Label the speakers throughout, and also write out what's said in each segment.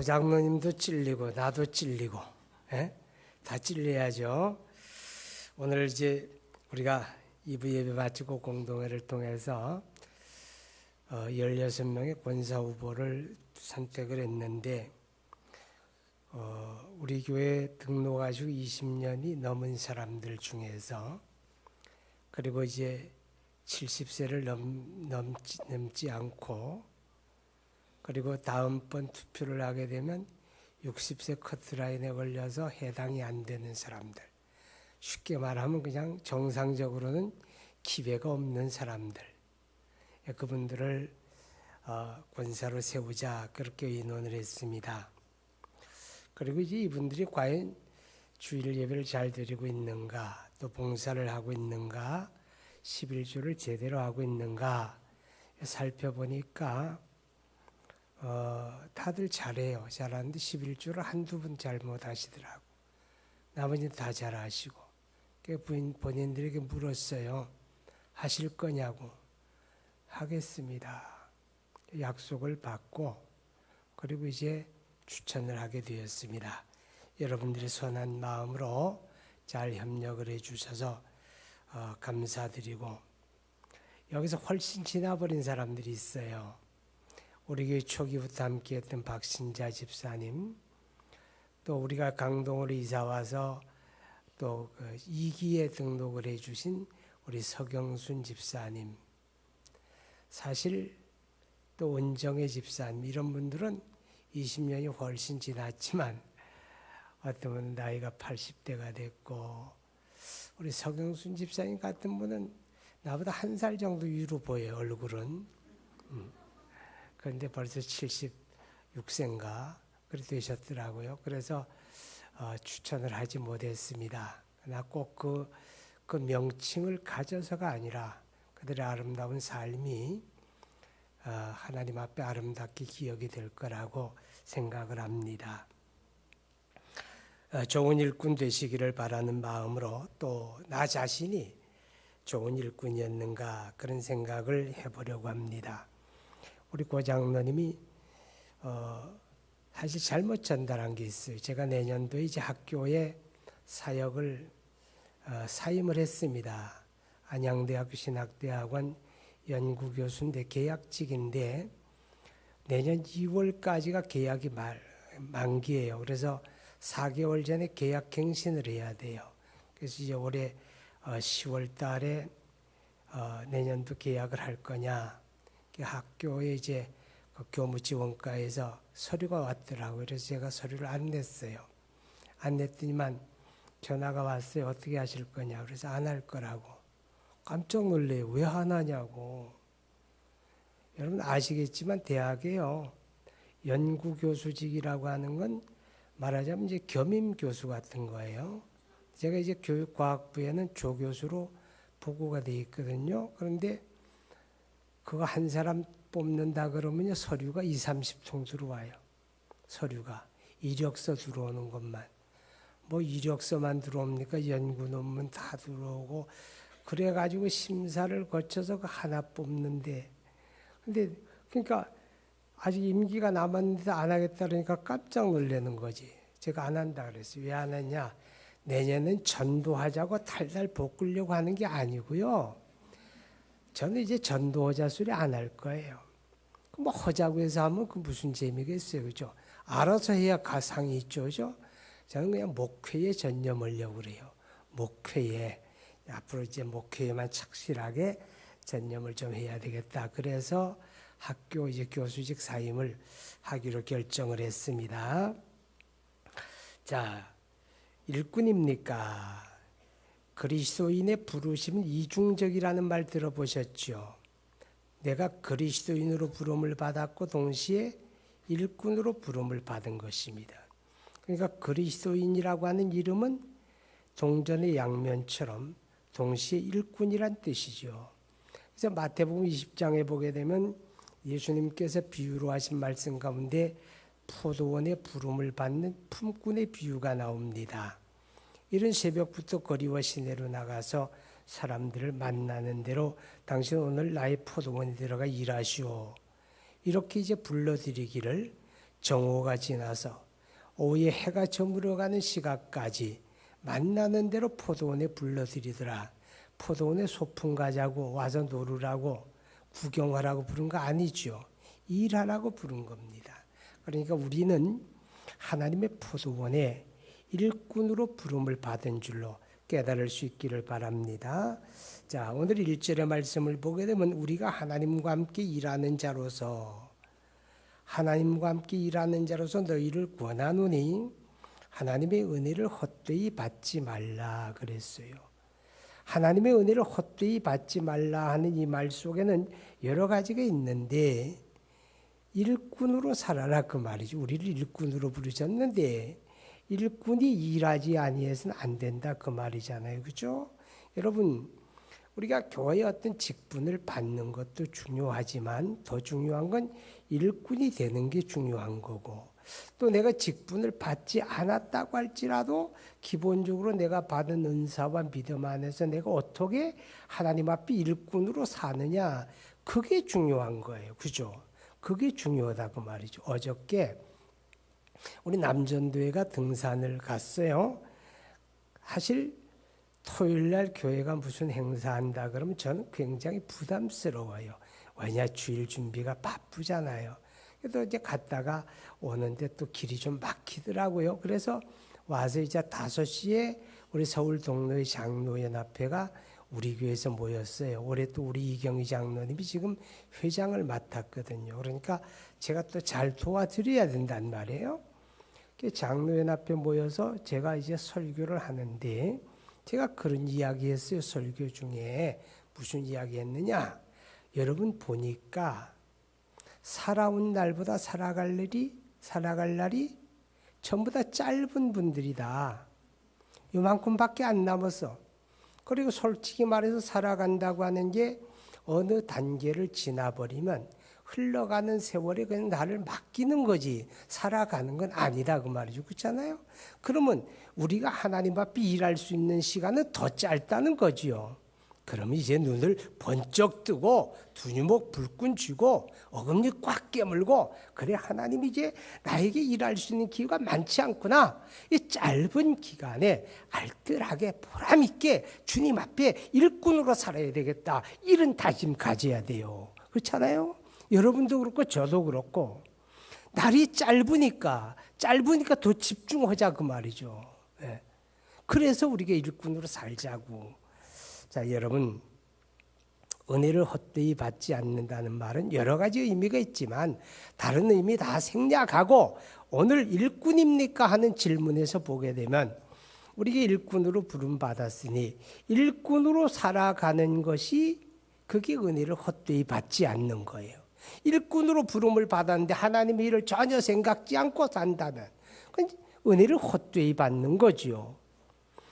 Speaker 1: 고장로님도 찔리고 나도 찔리고 다 찔려야죠. 오늘 이제 우리가 2부 예배 마치고 공동회를 통해서 16명의 권사 후보를 선택을 했는데 우리 교회 등록하시고 20년이 넘은 사람들 중에서 그리고 이제 70세를 넘지 않고 그리고 다음번 투표를 하게 되면 60세 커트라인에 걸려서 해당이 안 되는 사람들, 쉽게 말하면 그냥 정상적으로는 기회가 없는 사람들, 그분들을 권사로 세우자 그렇게 의논을 했습니다. 그리고 이제 이분들이 과연 주일 예배를 잘 드리고 있는가, 또 봉사를 하고 있는가, 11조를 제대로 하고 있는가 살펴보니까 다들 잘해요. 잘하는데 11조를 한두 분 잘못하시더라고. 나머지는 다 잘하시고. 본인들에게 물었어요. 하실 거냐고. 하겠습니다. 약속을 받고 그리고 이제 추천을 하게 되었습니다. 여러분들의 선한 마음으로 잘 협력을 해주셔서 감사드리고, 여기서 훨씬 지나버린 사람들이 있어요. 우리 교회 초기부터 함께했던 박신자 집사님, 또 우리가 강동으로 이사와서 또 2기에 등록을 해주신 우리 서경순 집사님, 사실 또 은정의 집사님, 이런 분들은 20년이 훨씬 지났지만 어떤 분은 나이가 80대가 됐고, 우리 서경순 집사님 같은 분은 나보다 1살 정도 위로 보여요, 얼굴은. 그런데 벌써 76세인가 그렇게 되셨더라고요. 그래서 추천을 하지 못했습니다. 그러나 꼭 그 명칭을 가져서가 아니라 그들의 아름다운 삶이 하나님 앞에 아름답게 기억이 될 거라고 생각을 합니다. 좋은 일꾼 되시기를 바라는 마음으로 또 나 자신이 좋은 일꾼이었는가 그런 생각을 해보려고 합니다. 우리 고장로님이 사실 잘못 전달한 게 있어요. 제가 내년도에 이제 학교에 사역을 사임을 했습니다. 안양대학교 신학대학원 연구교수인데 계약직인데 내년 2월까지가 계약이 만기예요. 그래서 4개월 전에 계약갱신을 해야 돼요. 그래서 이제 올해 10월 달에 내년도 계약을 할 거냐. 학교에 이제 그 교무지원과에서 서류가 왔더라고요. 그래서 제가 서류를 안 냈어요. 안 냈더니만 전화가 왔어요. 어떻게 하실 거냐. 그래서 안 할 거라고. 깜짝 놀래요. 왜 안 하냐고. 여러분 아시겠지만 대학에요, 연구교수직이라고 하는 건 말하자면 이제 겸임교수 같은 거예요. 제가 이제 교육과학부에는 조교수로 보고가 돼 있거든요. 그런데 그거 한 사람 뽑는다 그러면요, 서류가 20-30통 들어와요. 서류가. 이력서 들어오는 것만. 뭐 이력서만 들어옵니까? 연구 논문 다 들어오고. 그래가지고 심사를 거쳐서 그 하나 뽑는데. 근데 그러니까 아직 임기가 남았는데 안 하겠다 그러니까 깜짝 놀라는 거지. 제가 안 한다 그랬어요. 왜 안 하냐? 내년은 전도하자고 달달 볶으려고 하는 게 아니고요. 저는 이제 전도하자 소리 안 할 거예요. 뭐 하자고 해서 하면 그 무슨 재미가 있어요. 그죠? 알아서 해야 가상이 있죠. 그죠? 저는 그냥 목회에 전념하려고 그래요. 목회에. 앞으로 이제 목회에만 착실하게 전념을 좀 해야 되겠다. 그래서 학교 이제 교수직 사임을 하기로 결정을 했습니다. 자, 일꾼입니까? 그리스도인의 부르심은 이중적이라는 말 들어보셨죠? 내가 그리스도인으로 부름을 받았고 동시에 일꾼으로 부름을 받은 것입니다. 그러니까 그리스도인이라고 하는 이름은 동전의 양면처럼 동시에 일꾼이란 뜻이죠. 그래서 마태복음 20장에 보게 되면 예수님께서 비유로 하신 말씀 가운데 포도원의 부름을 받는 품꾼의 비유가 나옵니다. 이른 새벽부터 거리와 시내로 나가서 사람들을 만나는 대로 당신 오늘 나의 포도원에 들어가 일하시오. 이렇게 이제 불러들이기를 정오가 지나서 오후에 해가 저물어가는 시각까지 만나는 대로 포도원에 불러들이더라. 포도원에 소풍 가자고 와서 놀으라고 구경하라고 부른 거 아니죠. 일하라고 부른 겁니다. 그러니까 우리는 하나님의 포도원에 일꾼으로 부름을 받은 줄로 깨달을 수 있기를 바랍니다. 자, 오늘 1절의 말씀을 보게 되면 우리가 하나님과 함께 일하는 자로서 너희를 권하노니 하나님의 은혜를 헛되이 받지 말라 그랬어요. 하나님의 은혜를 헛되이 받지 말라 하는 이 말 속에는 여러 가지가 있는데 일꾼으로 살아라 그 말이죠. 우리를 일꾼으로 부르셨는데 일꾼이 일하지 아니해서는 안 된다 그 말이잖아요. 그렇죠? 여러분, 우리가 교회에 어떤 직분을 받는 것도 중요하지만 더 중요한 건 일꾼이 되는 게 중요한 거고, 또 내가 직분을 받지 않았다고 할지라도 기본적으로 내가 받은 은사와 믿음 안에서 내가 어떻게 하나님 앞에 일꾼으로 사느냐, 그게 중요한 거예요. 그죠? 그게 중요하다 그 말이죠. 어저께 우리 남전도회가 등산을 갔어요. 사실 토요일 날 교회가 무슨 행사한다 그러면 저는 굉장히 부담스러워요. 왜냐, 주일 준비가 바쁘잖아요. 그래도 이제 갔다가 오는데 또 길이 좀 막히더라고요. 그래서 와서 이제 5시에 우리 서울 동로의 장로연합회가 우리 교회에서 모였어요. 올해 또 우리 이경희 장로님이 지금 회장을 맡았거든요. 그러니까 제가 또 잘 도와드려야 된단 말이에요. 장로연합회 모여서 제가 이제 설교를 하는데 제가 그런 이야기 했어요. 설교 중에 무슨 이야기 했느냐, 여러분 보니까 살아온 날보다 살아갈 날이 전부 다 짧은 분들이다. 요만큼밖에 안 남았어. 그리고 솔직히 말해서 살아간다고 하는 게 어느 단계를 지나버리면 흘러가는 세월에 그냥 나를 맡기는 거지 살아가는 건 아니다 그 말이죠. 그렇잖아요. 그러면 우리가 하나님 앞에 일할 수 있는 시간은 더 짧다는 거지요. 그러면 이제 눈을 번쩍 뜨고 두 주먹 불끈 쥐고 어금니 꽉 깨물고, 그래 하나님이 이제 나에게 일할 수 있는 기회가 많지 않구나, 이 짧은 기간에 알뜰하게 보람있게 주님 앞에 일꾼으로 살아야 되겠다, 이런 다짐 가져야 돼요. 그렇잖아요. 여러분도 그렇고 저도 그렇고 날이 짧으니까 더 집중하자 그 말이죠. 네. 그래서 우리가 일꾼으로 살자고. 자, 여러분, 은혜를 헛되이 받지 않는다는 말은 여러 가지 의미가 있지만 다른 의미 다 생략하고 오늘 일꾼입니까 하는 질문에서 보게 되면 우리가 일꾼으로 부름받았으니 일꾼으로 살아가는 것이, 그게 은혜를 헛되이 받지 않는 거예요. 일꾼으로 부름을 받았는데 하나님의 일을 전혀 생각지 않고 산다면 그건 은혜를 헛되이 받는 거지요.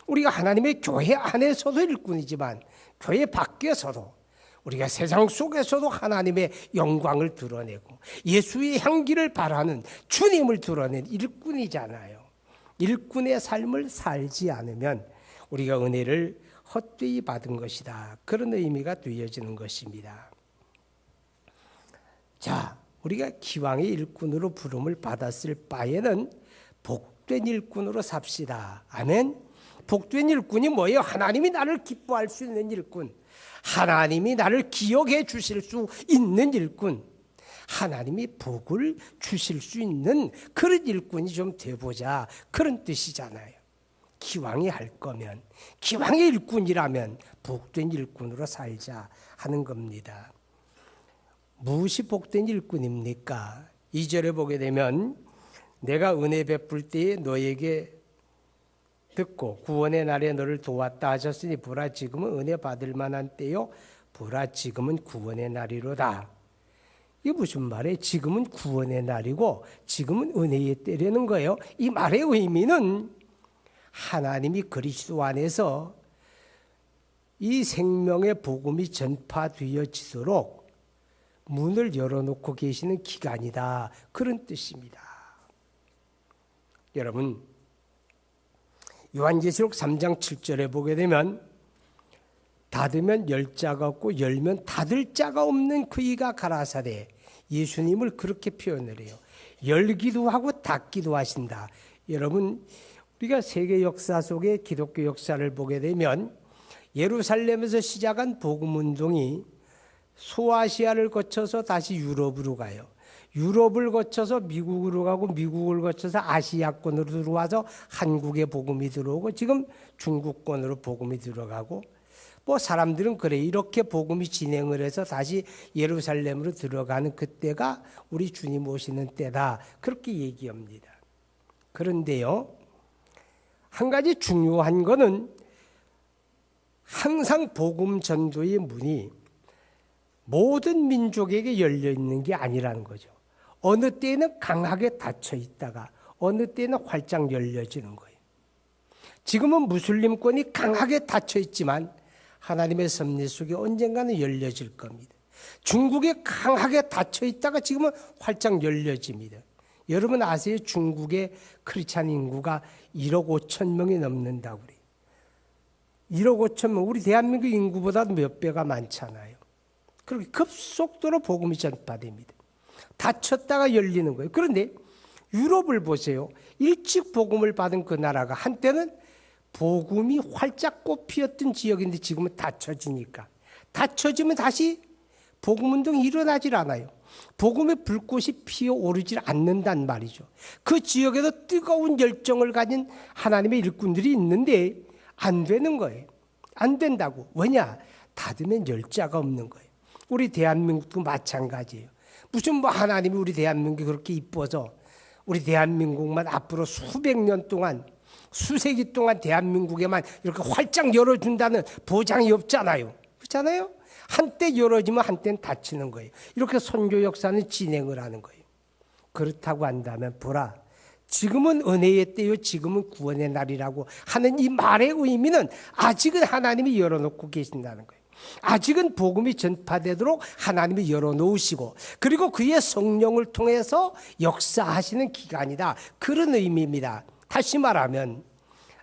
Speaker 1: 우리가 하나님의 교회 안에서도 일꾼이지만 교회 밖에서도 우리가 세상 속에서도 하나님의 영광을 드러내고 예수의 향기를 바라는 주님을 드러낸 일꾼이잖아요. 일꾼의 삶을 살지 않으면 우리가 은혜를 헛되이 받은 것이다, 그런 의미가 되어지는 것입니다. 자, 우리가 기왕의 일꾼으로 부름을 받았을 바에는 복된 일꾼으로 삽시다. 아멘. 복된 일꾼이 뭐예요? 하나님이 나를 기뻐할 수 있는 일꾼, 하나님이 나를 기억해 주실 수 있는 일꾼, 하나님이 복을 주실 수 있는 그런 일꾼이 좀 돼보자, 그런 뜻이잖아요. 기왕이 할 거면, 기왕의 일꾼이라면 복된 일꾼으로 살자 하는 겁니다. 무엇이 복된 일꾼입니까? 2절에 보게 되면 내가 은혜 베풀 때에 너에게 듣고 구원의 날에 너를 도왔다 하셨으니 보라 지금은 은혜 받을 만한 때요, 보라 지금은 구원의 날이로다. 이게 무슨 말이에요? 지금은 구원의 날이고 지금은 은혜의 때라는 거예요. 이 말의 의미는 하나님이 그리스도 안에서 이 생명의 복음이 전파되어지도록 문을 열어놓고 계시는 기간이다, 그런 뜻입니다. 여러분, 요한계시록 3장 7절에 보게 되면 닫으면 열 자가 없고 열면 닫을 자가 없는 그이가 가라사대, 예수님을 그렇게 표현을 해요. 열기도 하고 닫기도 하신다. 여러분, 우리가 세계 역사 속에 기독교 역사를 보게 되면 예루살렘에서 시작한 복음운동이 소아시아를 거쳐서 다시 유럽으로 가요. 유럽을 거쳐서 미국으로 가고 미국을 거쳐서 아시아권으로 들어와서 한국에 복음이 들어오고 지금 중국권으로 복음이 들어가고 뭐 사람들은 그래 이렇게 복음이 진행을 해서 다시 예루살렘으로 들어가는 그때가 우리 주님 오시는 때다. 그렇게 얘기합니다. 그런데요, 한 가지 중요한 거는 항상 복음 전도의 문이 모든 민족에게 열려 있는 게 아니라는 거죠. 어느 때에는 강하게 닫혀 있다가 어느 때는 활짝 열려지는 거예요. 지금은 무슬림권이 강하게 닫혀 있지만 하나님의 섭리 속에 언젠가는 열려질 겁니다. 중국에 강하게 닫혀 있다가 지금은 활짝 열려집니다. 여러분 아세요? 중국의 크리스찬 인구가 1억 5천 명이 넘는다고 그래요. 1억 5천 명, 우리 대한민국 인구보다도 몇 배가 많잖아요. 그렇게 급속도로 복음이 전파됩니다. 닫혔다가 열리는 거예요. 그런데 유럽을 보세요. 일찍 복음을 받은 그 나라가 한때는 복음이 활짝 꽃피었던 지역인데 지금은 닫혀지니까. 닫혀지면 다시 복음운동이 일어나질 않아요. 복음의 불꽃이 피어오르질 않는단 말이죠. 그 지역에도 뜨거운 열정을 가진 하나님의 일꾼들이 있는데 안 되는 거예요. 안 된다고. 왜냐? 닫으면 열자가 없는 거예요. 우리 대한민국도 마찬가지예요. 무슨 뭐 하나님이 우리 대한민국이 그렇게 이뻐서 우리 대한민국만 앞으로 수백 년 동안 수세기 동안 대한민국에만 이렇게 활짝 열어준다는 보장이 없잖아요. 그렇잖아요? 한때 열어지면 한때는 닫히는 거예요. 이렇게 선교 역사는 진행을 하는 거예요. 그렇다고 한다면 보라. 지금은 은혜의 때요, 지금은 구원의 날이라고 하는 이 말의 의미는 아직은 하나님이 열어놓고 계신다는 거예요. 아직은 복음이 전파되도록 하나님이 열어놓으시고 그리고 그의 성령을 통해서 역사하시는 기간이다. 그런 의미입니다. 다시 말하면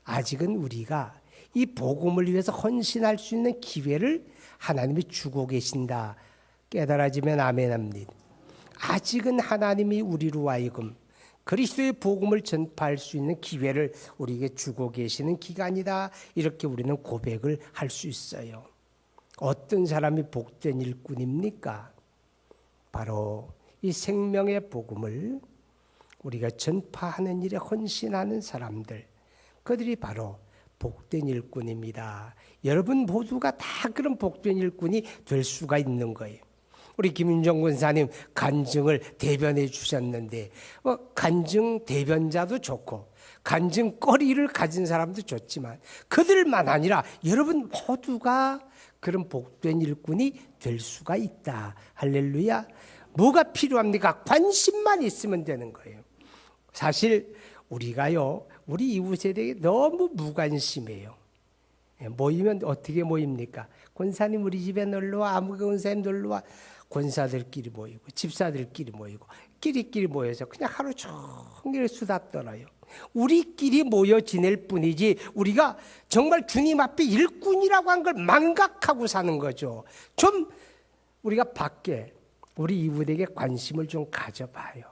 Speaker 1: 아직은 우리가 이 복음을 위해서 헌신할 수 있는 기회를 하나님이 주고 계신다. 깨달아지면 아멘합니다. 아직은 하나님이 우리로 하여금 그리스도의 복음을 전파할 수 있는 기회를 우리에게 주고 계시는 기간이다. 이렇게 우리는 고백을 할 수 있어요. 어떤 사람이 복된 일꾼입니까? 바로 이 생명의 복음을 우리가 전파하는 일에 헌신하는 사람들, 그들이 바로 복된 일꾼입니다. 여러분 모두가 다 그런 복된 일꾼이 될 수가 있는 거예요. 우리 김윤정 권사님 간증을 대변해 주셨는데 간증 대변자도 좋고 간증거리를 가진 사람도 좋지만 그들만 아니라 여러분 모두가 그런 복된 일꾼이 될 수가 있다. 할렐루야. 뭐가 필요합니까? 관심만 있으면 되는 거예요. 사실 우리가요, 우리 이웃에 대해 너무 무관심해요. 모이면 어떻게 모입니까? 권사님 우리 집에 놀러와, 아무 권사님 놀러와. 권사들끼리 모이고 집사들끼리 모이고 끼리끼리 모여서 그냥 하루 종일 수다 떨어요. 우리끼리 모여 지낼 뿐이지 우리가 정말 주님 앞에 일꾼이라고 한 걸 망각하고 사는 거죠. 좀 우리가 밖에 우리 이웃에게 관심을 좀 가져봐요.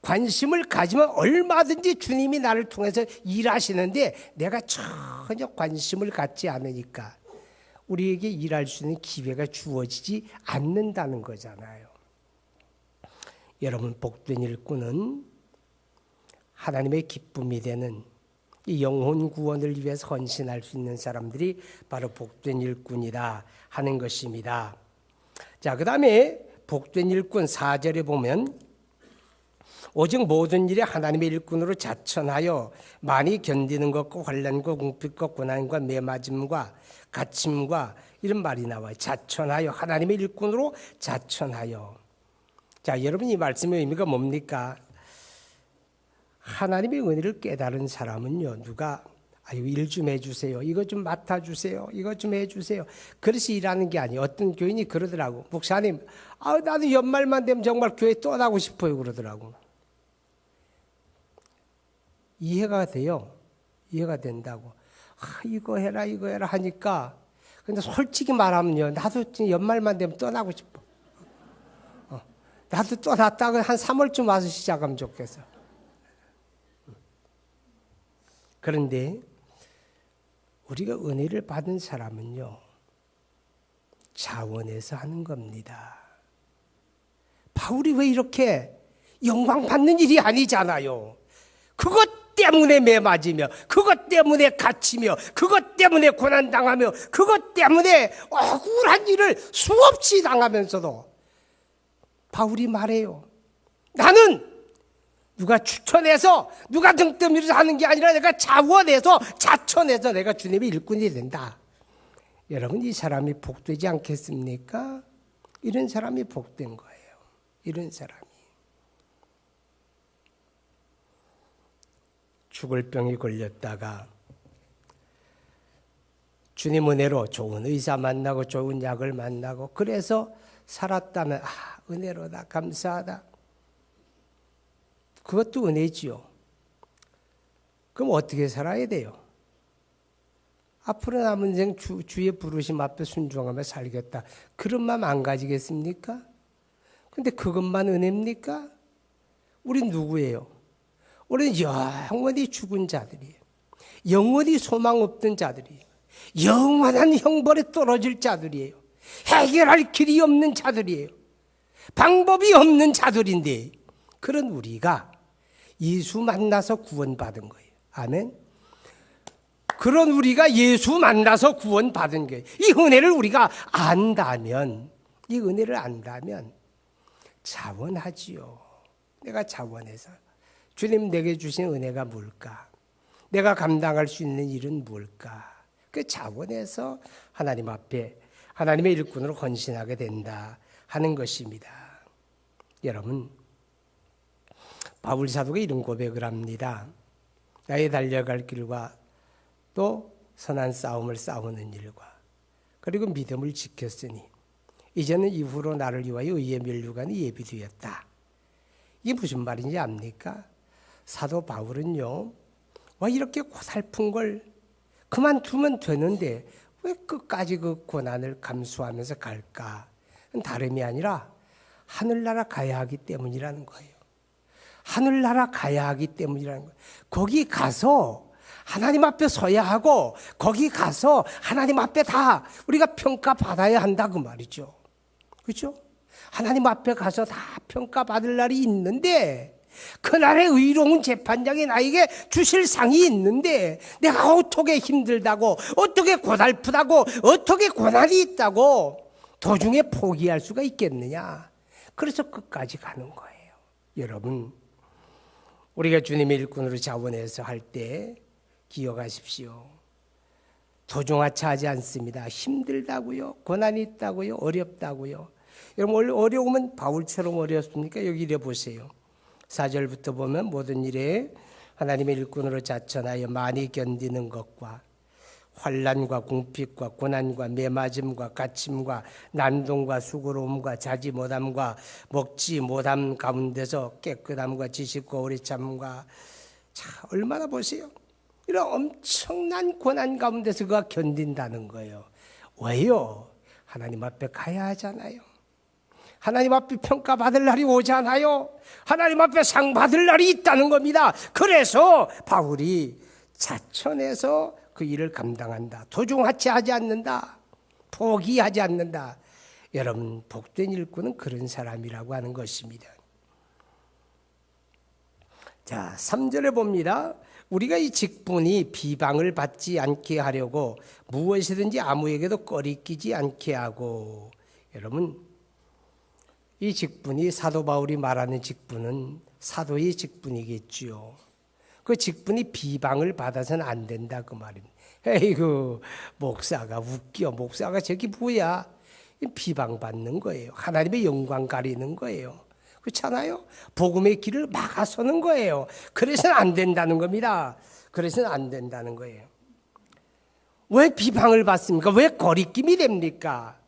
Speaker 1: 관심을 가지면 얼마든지 주님이 나를 통해서 일하시는데 내가 전혀 관심을 갖지 않으니까 우리에게 일할 수 있는 기회가 주어지지 않는다는 거잖아요. 여러분 복된 일꾼은 하나님의 기쁨이 되는 이 영혼 구원을 위해서 헌신할 수 있는 사람들이 바로 복된 일꾼이다 하는 것입니다. 자, 그 다음에 복된 일꾼 4절에 보면 오직 모든 일에 하나님의 일꾼으로 자천하여 많이 견디는 것과 환난과 궁핍과 고난과 매맞음과 갇힘과 이런 말이 나와요. 자천하여 하나님의 일꾼으로 자천하여. 자, 여러분 이 말씀의 의미가 뭡니까? 하나님의 은혜를 깨달은 사람은요, 누가 아유 일 좀 해주세요, 이거 좀 맡아주세요, 이거 좀 해주세요, 그래서 일하는 게 아니에요. 어떤 교인이 그러더라고. 목사님, 나도 연말만 되면 정말 교회 떠나고 싶어요 그러더라고. 이해가 돼요. 이해가 된다고. 이거 해라 이거 해라 하니까 근데 솔직히 말하면요, 나도 연말만 되면 떠나고 싶어. 나도 또 났다가 한 3월쯤 와서 시작하면 좋겠어. 그런데 우리가 은혜를 받은 사람은요, 자원해서 하는 겁니다. 바울이 왜 이렇게 영광 받는 일이 아니잖아요. 그것 때문에 매맞으며, 그것 때문에 갇히며, 그것 때문에 고난당하며, 그것 때문에 억울한 일을 수없이 당하면서도 바울이 말해요. 나는 누가 추천해서 누가 등 떠밀어서 하는 게 아니라 내가 자원해서 자천해서 내가 주님의 일꾼이 된다. 여러분, 이 사람이 복되지 않겠습니까? 이런 사람이 복된 거예요. 이런 사람이. 죽을 병이 걸렸다가 주님 은혜로 좋은 의사 만나고 좋은 약을 만나고 그래서 살았다면 은혜로다, 감사하다. 그것도 은혜지요. 그럼 어떻게 살아야 돼요? 앞으로 남은 인생 주의 부르심 앞에 순종하며 살겠다. 그런 마음 안 가지겠습니까? 근데 그것만 은혜입니까? 우린 누구예요? 우리는 영원히 죽은 자들이에요. 영원히 소망 없던 자들이에요. 영원한 형벌에 떨어질 자들이에요. 해결할 길이 없는 자들이에요. 방법이 없는 자들인데 그런 우리가 예수 만나서 구원받은 거예요. 아멘. 그런 우리가 예수 만나서 구원받은 거예요. 이 은혜를 우리가 안다면, 이 은혜를 안다면 자원하지요. 내가 자원해서 주님 내게 주신 은혜가 뭘까? 내가 감당할 수 있는 일은 뭘까? 그 자원해서 하나님 앞에 하나님의 일꾼으로 헌신하게 된다 하는 것입니다. 여러분, 바울 사도가 이런 고백을 합니다. 나의 달려갈 길과 또 선한 싸움을 싸우는 일과 그리고 믿음을 지켰으니 이제는 이후로 나를 위하여 의의 면류관이 예비되었다. 이게 무슨 말인지 압니까? 사도 바울은요, 와 이렇게 고달픈 걸 그만두면 되는데 왜 끝까지 그 고난을 감수하면서 갈까? 다름이 아니라 하늘나라 가야 하기 때문이라는 거예요. 하늘나라 가야 하기 때문이라는 거예요. 거기 가서 하나님 앞에 서야 하고 거기 가서 하나님 앞에 다 우리가 평가받아야 한다 그 말이죠. 그렇죠? 하나님 앞에 가서 다 평가받을 날이 있는데 그날의 의로운 재판장이 나에게 주실 상이 있는데 내가 어떻게 힘들다고 어떻게 고달프다고 어떻게 고난이 있다고 도중에 포기할 수가 있겠느냐. 그래서 끝까지 가는 거예요. 여러분, 우리가 주님의 일꾼으로 자원해서 할 때 기억하십시오. 도중하차하지 않습니다. 힘들다고요, 고난이 있다고요, 어렵다고요. 여러분, 어려우면 바울처럼 어렵습니까? 여기 이래 보세요. 4절부터 보면 모든 일에 하나님의 일꾼으로 자천하여 많이 견디는 것과 환난과 궁핍과 고난과 매맞음과 갇힘과 난동과 수고로움과 자지 못함과 먹지 못함 가운데서 깨끗함과 지식과 오래 참과 자 얼마나 보세요. 이런 엄청난 고난 가운데서 그가 견딘다는 거예요. 왜요? 하나님 앞에 가야 하잖아요. 하나님 앞에 평가받을 날이 오잖아요. 하나님 앞에 상 받을 날이 있다는 겁니다. 그래서 바울이 자천해서 그 일을 감당한다. 도중하지 않는다. 포기하지 않는다. 여러분, 복된 일꾼은 그런 사람이라고 하는 것입니다. 자, 3절에 봅니다. 우리가 이 직분이 비방을 받지 않게 하려고 무엇이든지 아무에게도 꺼리끼지 않게 하고. 여러분, 이 직분이 사도 바울이 말하는 직분은 사도의 직분이겠지요. 그 직분이 비방을 받아서는 안 된다 그 말입니다. 에이구, 목사가 웃겨. 목사가 저기 뭐야? 비방받는 거예요. 하나님의 영광 가리는 거예요. 그렇잖아요? 복음의 길을 막아서는 거예요. 그래서는 안 된다는 겁니다. 그래서는 안 된다는 거예요. 왜 비방을 받습니까? 왜 거리낌이 됩니까?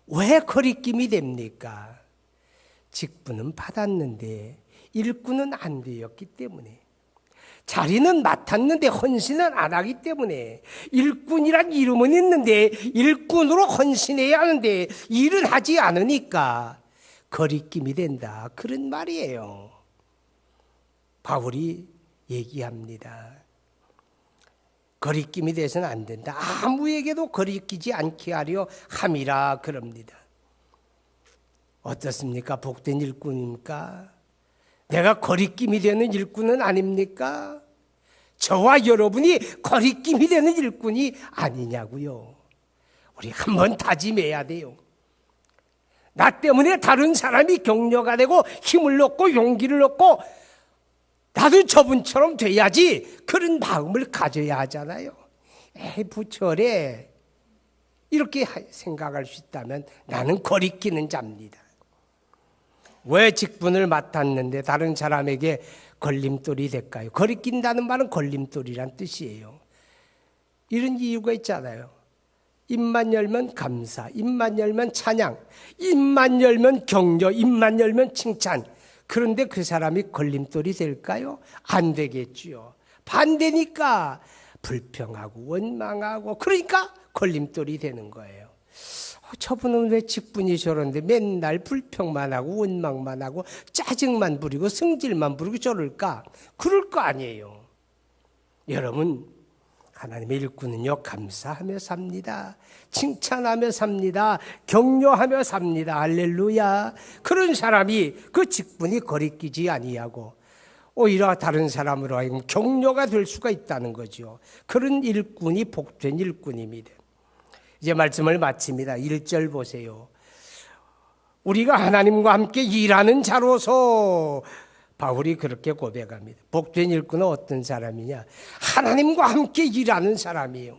Speaker 1: 왜 거리낌이 됩니까? 직분은 받았는데 일꾼은 안 되었기 때문에, 자리는 맡았는데 헌신은 안 하기 때문에, 일꾼이란 이름은 있는데 일꾼으로 헌신해야 하는데 일은 하지 않으니까 거리낌이 된다. 그런 말이에요. 바울이 얘기합니다. 거리낌이 돼서는 안 된다. 아무에게도 거리끼지 않게 하려 함이라 그럽니다. 어떻습니까? 복된 일꾼입니까? 내가 거리낌이 되는 일꾼은 아닙니까? 저와 여러분이 거리낌이 되는 일꾼이 아니냐고요. 우리 한번 다짐해야 돼요. 나 때문에 다른 사람이 격려가 되고 힘을 얻고 용기를 얻고 나도 저분처럼 돼야지, 그런 마음을 가져야 하잖아요. 에이, 부처래. 이렇게 생각할 수 있다면 나는 거리끼는 자입니다. 왜 직분을 맡았는데 다른 사람에게 걸림돌이 될까요? 거리낀다는 말은 걸림돌이란 뜻이에요. 이런 이유가 있잖아요. 입만 열면 감사, 입만 열면 찬양, 입만 열면 격려, 입만 열면 칭찬. 그런데 그 사람이 걸림돌이 될까요? 안 되겠지요. 반대니까 불평하고 원망하고, 그러니까 걸림돌이 되는 거예요. 저분은 왜 직분이 저런데 맨날 불평만 하고 원망만 하고 짜증만 부리고 성질만 부리고 저럴까? 그럴 거 아니에요. 여러분, 하나님의 일꾼은요, 감사하며 삽니다. 칭찬하며 삽니다. 격려하며 삽니다. 할렐루야. 그런 사람이 그 직분이 거리끼지 아니하고 오히려 다른 사람으로 하여금 격려가 될 수가 있다는 거죠. 그런 일꾼이 복된 일꾼입니다. 이제 말씀을 마칩니다. 1절 보세요. 우리가 하나님과 함께 일하는 자로서, 바울이 그렇게 고백합니다. 복된 일꾼은 어떤 사람이냐? 하나님과 함께 일하는 사람이에요.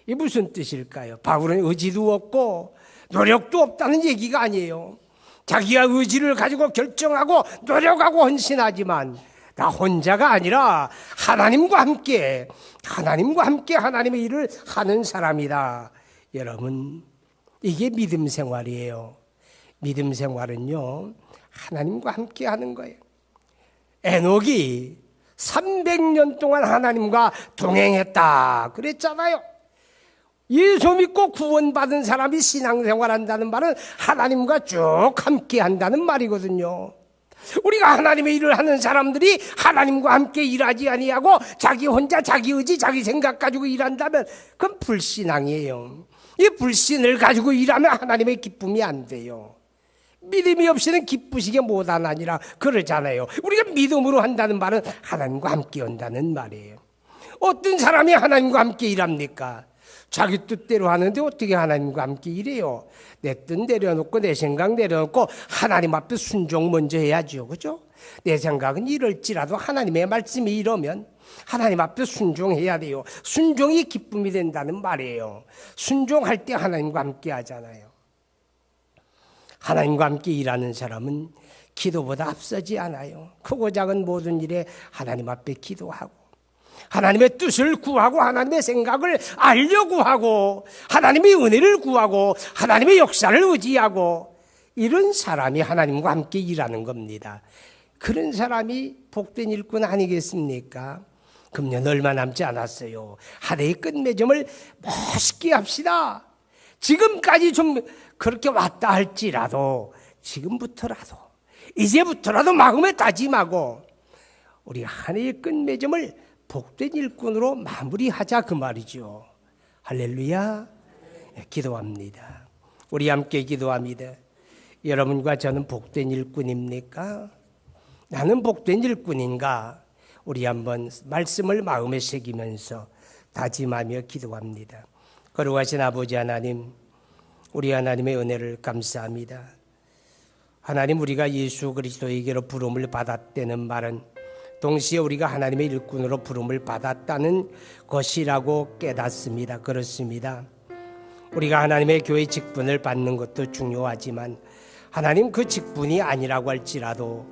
Speaker 1: 이게 무슨 뜻일까요? 바울은 의지도 없고 노력도 없다는 얘기가 아니에요. 자기가 의지를 가지고 결정하고 노력하고 헌신하지만 나 혼자가 아니라 하나님과 함께 하나님의 일을 하는 사람이다. 여러분, 이게 믿음 생활이에요. 믿음 생활은요, 하나님과 함께 하는 거예요. 에녹이 300년 동안 하나님과 동행했다 그랬잖아요. 예수 믿고 구원받은 사람이 신앙생활한다는 말은 하나님과 쭉 함께 한다는 말이거든요. 우리가 하나님의 일을 하는 사람들이 하나님과 함께 일하지 아니하고 자기 혼자 자기 의지 자기 생각 가지고 일한다면 그건 불신앙이에요. 이 불신을 가지고 일하면 하나님의 기쁨이 안 돼요. 믿음이 없이는 기쁘시게 못하나니라 그러잖아요. 우리가 믿음으로 한다는 말은 하나님과 함께 한다는 말이에요. 어떤 사람이 하나님과 함께 일합니까? 자기 뜻대로 하는데 어떻게 하나님과 함께 일해요? 내 뜻 내려놓고 내 생각 내려놓고 하나님 앞에 순종 먼저 해야죠. 그죠? 내 생각은 이럴지라도 하나님의 말씀이 이러면 하나님 앞에 순종해야 돼요. 순종이 기쁨이 된다는 말이에요. 순종할 때 하나님과 함께 하잖아요. 하나님과 함께 일하는 사람은 기도보다 앞서지 않아요. 크고 작은 모든 일에 하나님 앞에 기도하고 하나님의 뜻을 구하고 하나님의 생각을 알려고 하고 하나님의 은혜를 구하고 하나님의 역사를 의지하고, 이런 사람이 하나님과 함께 일하는 겁니다. 그런 사람이 복된 일꾼 아니겠습니까? 금년 얼마 남지 않았어요. 한 해의 끝맺음을 멋있게 합시다. 지금까지 좀 그렇게 왔다 할지라도 지금부터라도 이제부터라도 마음에 다짐하고 우리 한 해의 끝맺음을 복된 일꾼으로 마무리하자 그 말이죠. 할렐루야. 기도합니다. 우리 함께 기도합니다. 여러분과 저는 복된 일꾼입니까? 나는 복된 일꾼인가? 우리 한번 말씀을 마음에 새기면서 다짐하며 기도합니다. 거룩하신 아버지 하나님, 우리 하나님의 은혜를 감사합니다. 하나님, 우리가 예수 그리스도에게로 부름을 받았다는 말은 동시에 우리가 하나님의 일꾼으로 부름을 받았다는 것이라고 깨닫습니다. 그렇습니다. 우리가 하나님의 교회 직분을 받는 것도 중요하지만 하나님 그 직분이 아니라고 할지라도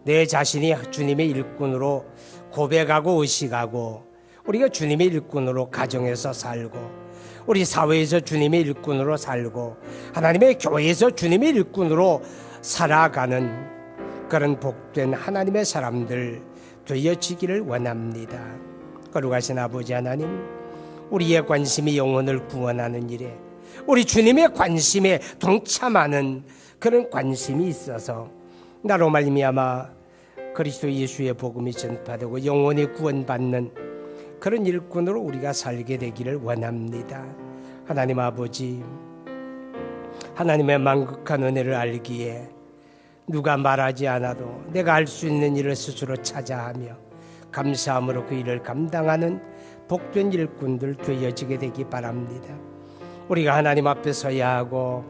Speaker 1: 내 자신이 주님의 일꾼으로 고백하고 의식하고 우리가 주님의 일꾼으로 가정에서 살고 우리 사회에서 주님의 일꾼으로 살고 하나님의 교회에서 주님의 일꾼으로 살아가는 그런 복된 하나님의 사람들 되어지기를 원합니다. 거룩하신 아버지 하나님, 우리의 관심이 영혼을 구원하는 일에 우리 주님의 관심에 동참하는 그런 관심이 있어서 나로 말미암아 그리스도 예수의 복음이 전파되고 영혼이 구원받는 그런 일꾼으로 우리가 살게 되기를 원합니다. 하나님 아버지, 하나님의 만극한 은혜를 알기에 누가 말하지 않아도 내가 할 수 있는 일을 스스로 찾아하며 감사함으로 그 일을 감당하는 복된 일꾼들 되어지게 되기 바랍니다. 우리가 하나님 앞에 서야 하고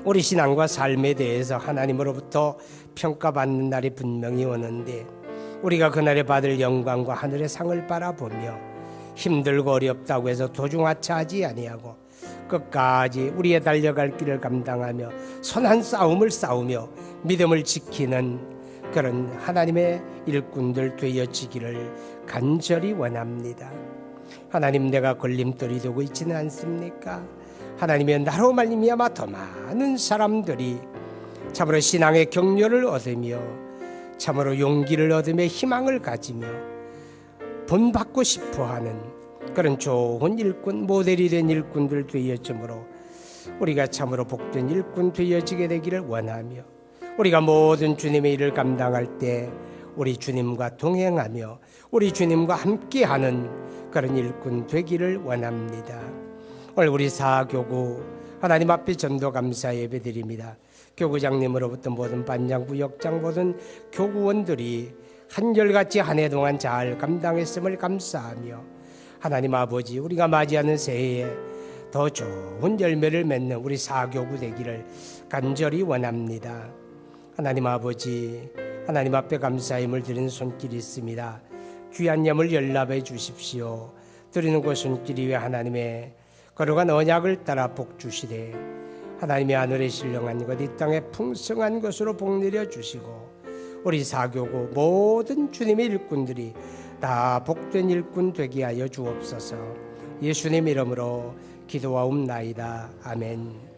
Speaker 1: 우리 신앙과 삶에 대해서 하나님으로부터 평가받는 날이 분명히 오는데 우리가 그날에 받을 영광과 하늘의 상을 바라보며 힘들고 어렵다고 해서 도중하차하지 아니하고 끝까지 우리의 달려갈 길을 감당하며 선한 싸움을 싸우며 믿음을 지키는 그런 하나님의 일꾼들 되어지기를 간절히 원합니다. 하나님, 내가 걸림돌이 되고 있지는 않습니까? 하나님의 나로 말미암아 더 많은 사람들이 참으로 신앙의 격려를 얻으며 참으로 용기를 얻으며 희망을 가지며 본받고 싶어하는 그런 좋은 일꾼, 모델이 된 일꾼들 되어지므로 우리가 참으로 복된 일꾼 되어지게 되기를 원하며 우리가 모든 주님의 일을 감당할 때 우리 주님과 동행하며 우리 주님과 함께하는 그런 일꾼 되기를 원합니다. 오늘 우리 사교구 하나님 앞에 전도 감사 예배드립니다. 교구장님으로부터 모든 반장부, 역장, 모든 교구원들이 한결같이 한 해 동안 잘 감당했음을 감사하며 하나님 아버지, 우리가 맞이하는 새해에 더 좋은 열매를 맺는 우리 사교구 되기를 간절히 원합니다. 하나님 아버지, 하나님 앞에 감사임을 드리는 손길이 있습니다. 귀한 예물 연락해 주십시오. 드리는 그 손길 위에 하나님의 거룩한 언약을 따라 복 주시되 하나님의 하늘에 신령한 것, 이 땅에 풍성한 것으로 복 내려 주시고 우리 사교구 모든 주님의 일꾼들이 다 복된 일꾼 되게 하여 주옵소서. 예수님 이름으로 기도하옵나이다. 아멘.